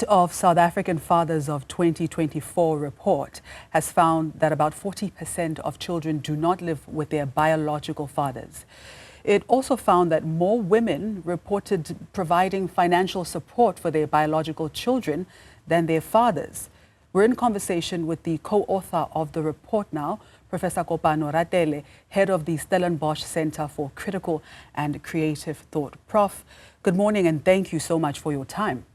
Of South African Fathers of 2024 report has found that about 40% of children do not live with their biological fathers. It also found that more women reported providing financial support for their biological children than their fathers. We're in conversation with the co-author of the report now, Professor Kopano Ratele, head of the Stellenbosch Center for Critical and Creative Thought. Prof, good morning and thank you so much for your time.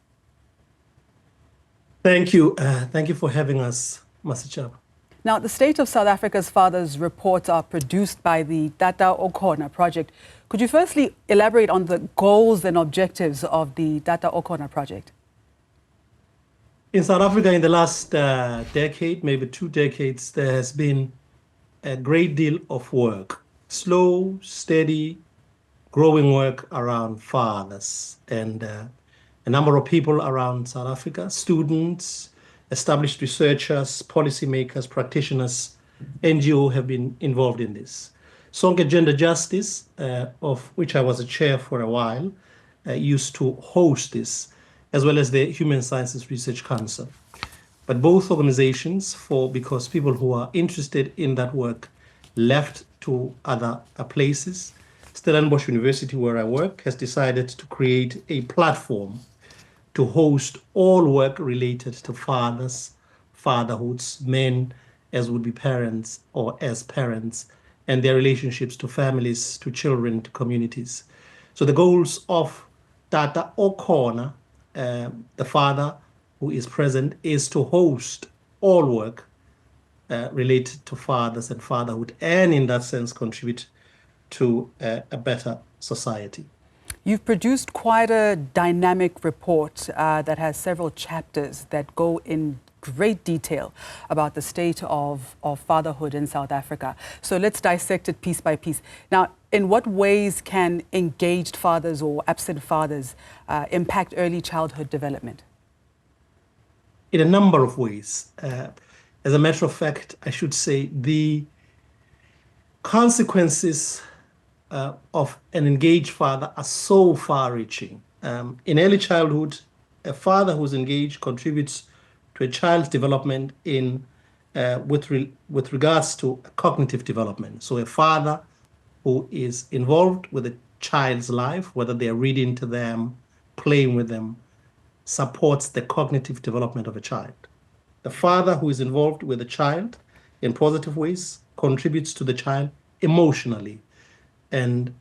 Thank you. Thank you for having us, Masichaba. Now, the State of South Africa's Fathers reports are produced by the Tata Okhona project. Could you firstly elaborate on the goals and objectives of the Tata Okhona project? In South Africa, in the last decade, maybe 2 decades, there has been a great deal of work, slow, steady, growing work around fathers. And a number of people around South Africa, students, established researchers, policymakers, practitioners, NGO have been involved in this. Sonke Gender Justice, of which I was a chair for a while, used to host this, as well as the Human Sciences Research Council. But both organizations, because people who are interested in that work left to other places, Stellenbosch University, where I work, has decided to create a platform to host all work related to fathers, fatherhoods, men as would be parents or as parents, and their relationships to families, to children, to communities. So the goals of Tata Okhona, the father who is present, is to host all work related to fathers and fatherhood, and in that sense contribute to a better society. You've produced quite a dynamic report that has several chapters that go in great detail about the state of fatherhood in South Africa. So let's dissect it piece by piece. Now, in what ways can engaged fathers or absent fathers impact early childhood development? In a number of ways. As a matter of fact, I should say the consequences of an engaged father are so far-reaching. In early childhood, a father who's engaged contributes to a child's development with regards to cognitive development. So a father who is involved with a child's life, whether they're reading to them, playing with them, supports the cognitive development of a child. The father who is involved with a child in positive ways contributes to the child emotionally. And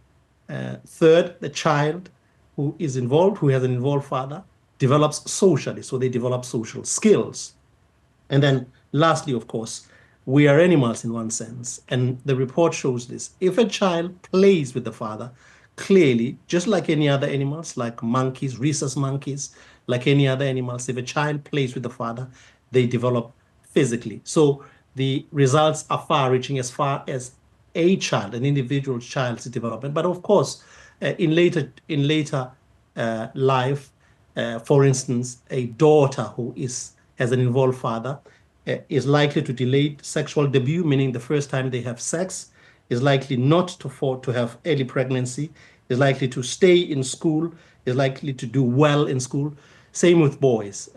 third, the child who is involved, who has an involved father, develops socially, so they develop social skills. And then lastly, of course, we are animals in one sense, and the report shows this. If a child plays with the father, clearly, just like any other animals, like monkeys, rhesus monkeys, like any other animals, if a child plays with the father, they develop physically. So the results are far-reaching as far as a child, an individual child's development. But of course, in later life, for instance, a daughter who has an involved father is likely to delay sexual debut, meaning the first time they have sex, is likely not to have early pregnancy, is likely to stay in school, is likely to do well in school. Same with boys.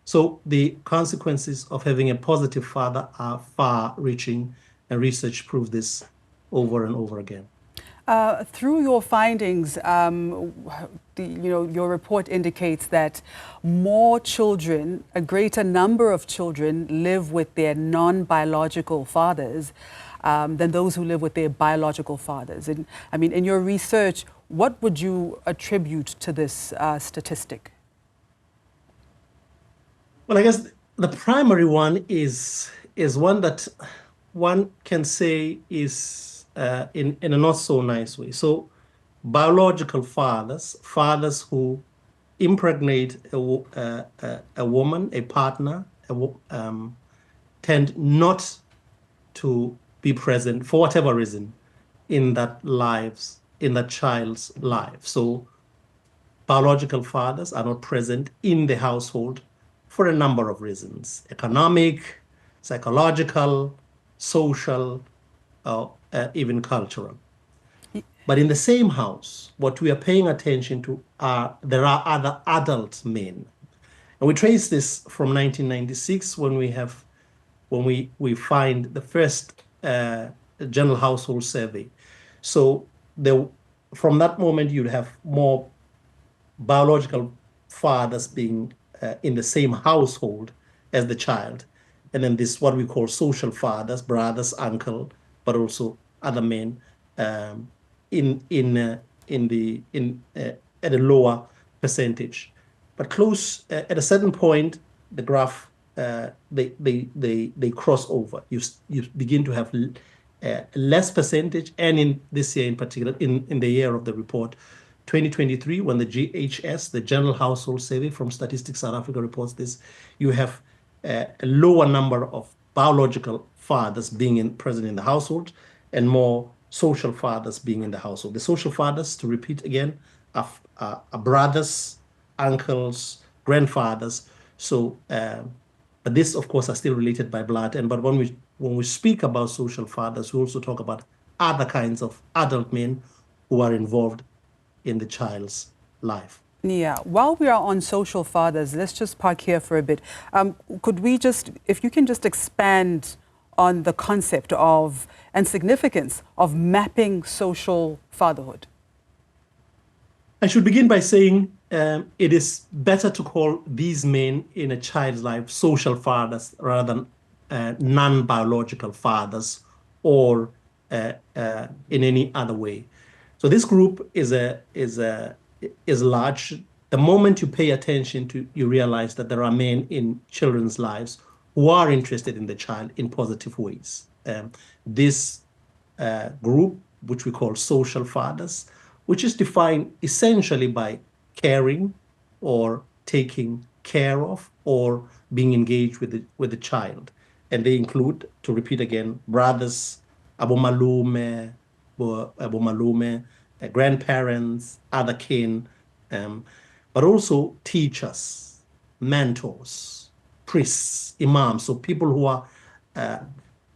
So the consequences of having a positive father are far-reaching, and research proves this over and over again. Through your findings, your report indicates that more children, a greater number of children, live with their non-biological fathers than those who live with their biological fathers. And I mean, in your research, what would you attribute to this statistic? Well, I guess the primary one is one that one can say is in a not so nice way. So biological fathers who impregnate a woman, a partner, tend not to be present for whatever reason in that child's life. So biological fathers are not present in the household for a number of reasons: economic, psychological, social, even cultural. But in the same house, what we are paying attention to there are other adult men. And we trace this from 1996 when we find the first general household survey. So from that moment, you'd have more biological fathers being in the same household as the child. And then this, what we call social fathers, brothers, uncle, but also other men at a lower percentage. But at a certain point, the graph they cross over. You begin to have less percentage, and in this year in particular, in the year of the report, 2023, when the GHS, the General Household Survey from Statistics South Africa reports this, you have a lower number of biological fathers being present in the household and more social fathers being in the household. The social fathers, to repeat again, are brothers, uncles, grandfathers. So, but this, of course, are still related by blood. But when we speak about social fathers, we also talk about other kinds of adult men who are involved in the child's life. Yeah. While we are on social fathers, let's just park here for a bit. Could we just, if you can just expand on the concept of and significance of mapping social fatherhood? I should begin by saying it is better to call these men in a child's life social fathers rather than non-biological fathers or in any other way. So this group is large. The moment you pay attention to, you realize that there are men in children's lives who are interested in the child in positive ways. This group, which we call social fathers, which is defined essentially by caring or taking care of or being engaged with the child. And they include, to repeat again, brothers, abomalume, grandparents, other kin, but also teachers, mentors, priests, imams, so people who are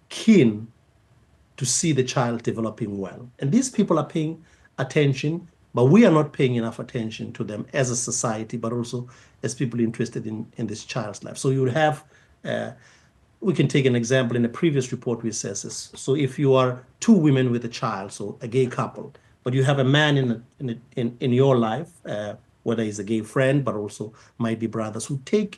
keen to see the child developing well. And these people are paying attention, but we are not paying enough attention to them as a society, but also as people interested in this child's life. So you would have, we can take an example in a previous report we says this. So if you are two women with a child, so a gay couple, but you have a man in your life, whether he's a gay friend, but also might be brothers who takes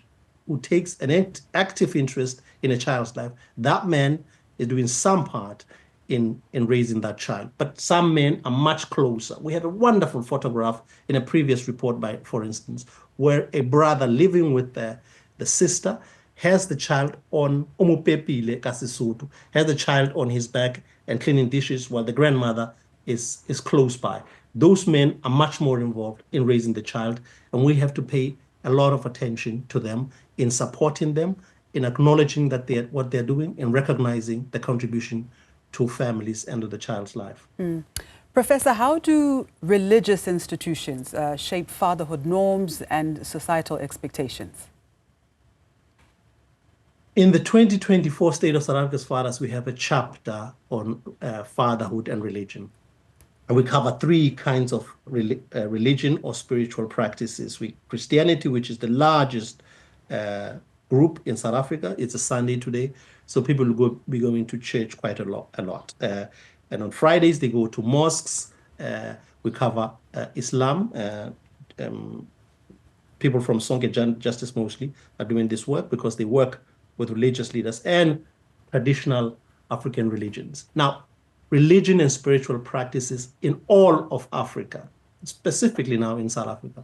an active interest in a child's life, that man is doing some part in raising that child. But some men are much closer. We have a wonderful photograph in a previous report by, for instance, where a brother living with the sister has the child on has the child on his back and cleaning dishes while the grandmother is close by. Those men are much more involved in raising the child, and we have to pay a lot of attention to them, in supporting them, in acknowledging that what they're doing, and recognizing the contribution to families and to the child's life. Professor, how do religious institutions shape fatherhood norms and societal expectations? In the 2024 State of South Africa's Fathers, we have a chapter on fatherhood and religion. And we cover three kinds of religion or spiritual practices. Christianity, which is the largest group in South Africa. It's a Sunday today, so people will be going to church quite a lot. And on Fridays, they go to mosques. We cover Islam. People from Sonke Justice mostly are doing this work because they work with religious leaders and traditional African religions. Now, religion and spiritual practices in all of Africa, specifically now in South Africa,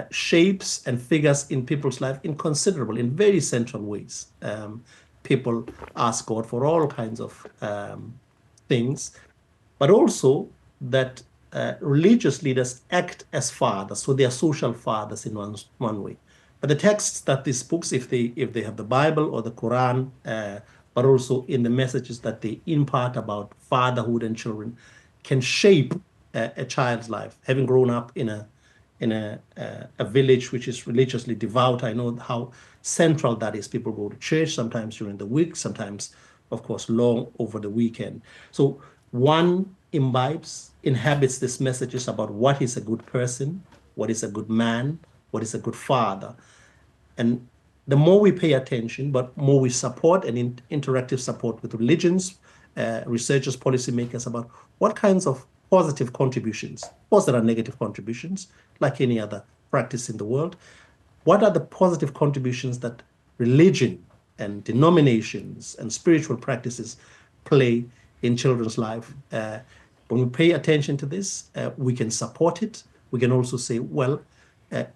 shapes and figures in people's life in very central ways. People ask God for all kinds of things, but also that religious leaders act as fathers, so they are social fathers in one way. But the texts that these books, if they have the Bible or the Quran, but also in the messages that they impart about fatherhood and children, can shape a child's life. Having grown up in a village which is religiously devout, I know how central that is. People go to church sometimes during the week, sometimes, of course, long over the weekend. So one inhabits these messages about what is a good person, what is a good man, what is a good father. And the more we pay attention, but more we support and interactive support with religions, researchers, policymakers about what kinds of positive contributions, of course there are negative contributions like any other practice in the world, what are the positive contributions that religion and denominations and spiritual practices play in children's life? When we pay attention to this, we can support it. We can also say, well,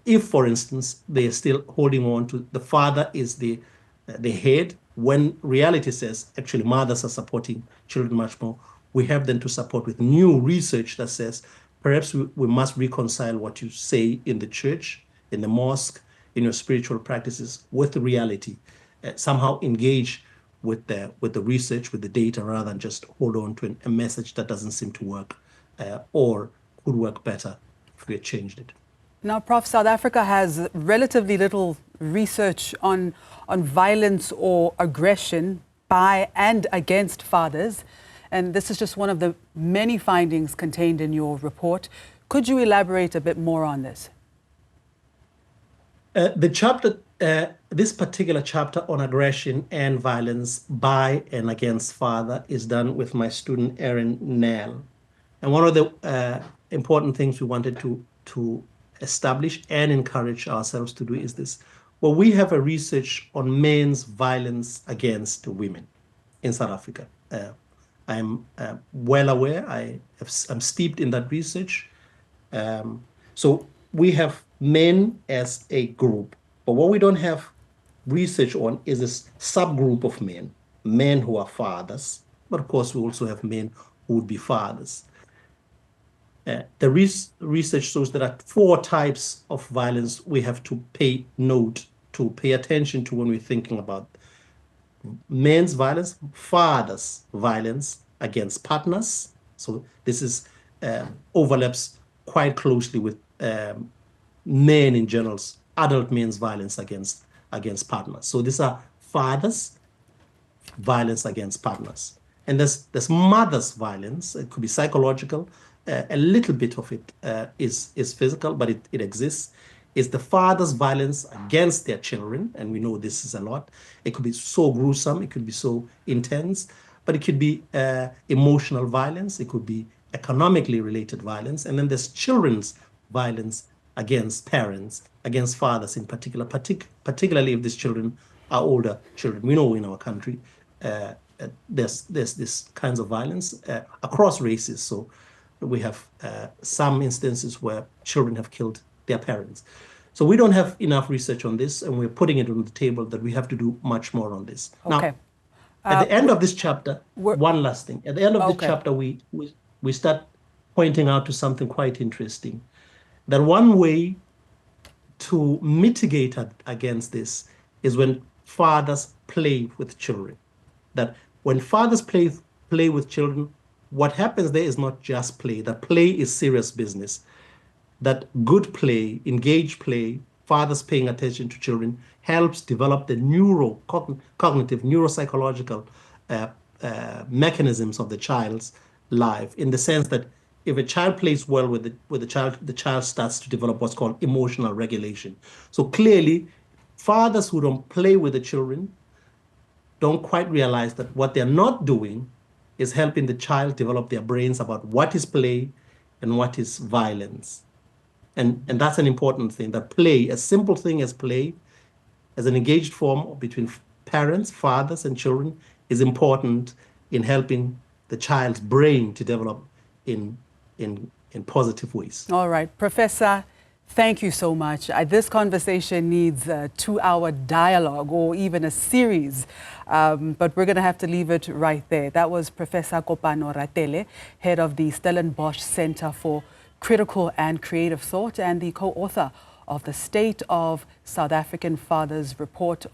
if, for instance, they are still holding on to the father is the head, when reality says actually mothers are supporting children much more, we have then to support with new research that says perhaps we must reconcile what you say in the church, in the mosque, in your spiritual practices with the reality, somehow engage with the research, with the data, rather than just hold on to a message that doesn't seem to work or could work better if we had changed it. Now, Prof, South Africa has relatively little research on violence or aggression by and against fathers, and this is just one of the many findings contained in your report. Could you elaborate a bit more on this? The chapter, this particular chapter on aggression and violence by and against father is done with my student Erin Nell. And one of the important things we wanted to establish and encourage ourselves to do is this. Well, we have a research on men's violence against women in South Africa. I'm well aware, I'm steeped in that research. So we have men as a group, but what we don't have research on is this subgroup of men who are fathers, but of course we also have men who would be fathers. The research shows there are 4 types of violence we have to pay attention to when we're thinking about men's violence, fathers' violence against partners. So this is overlaps quite closely with men in general's, adult men's violence against partners. So these are fathers' violence against partners. And there's mother's violence. It could be psychological. A little bit of it is physical, but it exists. It's the father's violence against their children, and we know this is a lot. It could be so gruesome, it could be so intense, but it could be emotional violence, it could be economically related violence, and then there's children's violence against parents, against fathers in particular, particularly if these children are older children. We know in our country there's this kinds of violence across races. So we have some instances where children have killed their parents. So we don't have enough research on this, and we're putting it on the table that we have to do much more on this. Okay. Now, at the end of this chapter, one last thing. At the end of the chapter, we start pointing out to something quite interesting. That one way to mitigate against this is when fathers play with children. That when fathers play with children, what happens there is not just play. That play is serious business. That good play, engaged play, fathers paying attention to children helps develop the cognitive, neuropsychological mechanisms of the child's life, in the sense that if a child plays well with the child starts to develop what's called emotional regulation. So clearly, fathers who don't play with the children don't quite realize that what they're not doing is helping the child develop their brains about what is play and what is violence. And that's an important thing, that play, a simple thing as play, as an engaged form between parents, fathers, and children, is important in helping the child's brain to develop in positive ways. All right. Professor, thank you so much. This conversation needs a 2-hour dialogue or even a series, but we're going to have to leave it right there. That was Professor Kopano Ratele, head of the Stellenbosch Center for Critical and Creative Thought and the co-author of the State of South African Fathers Report.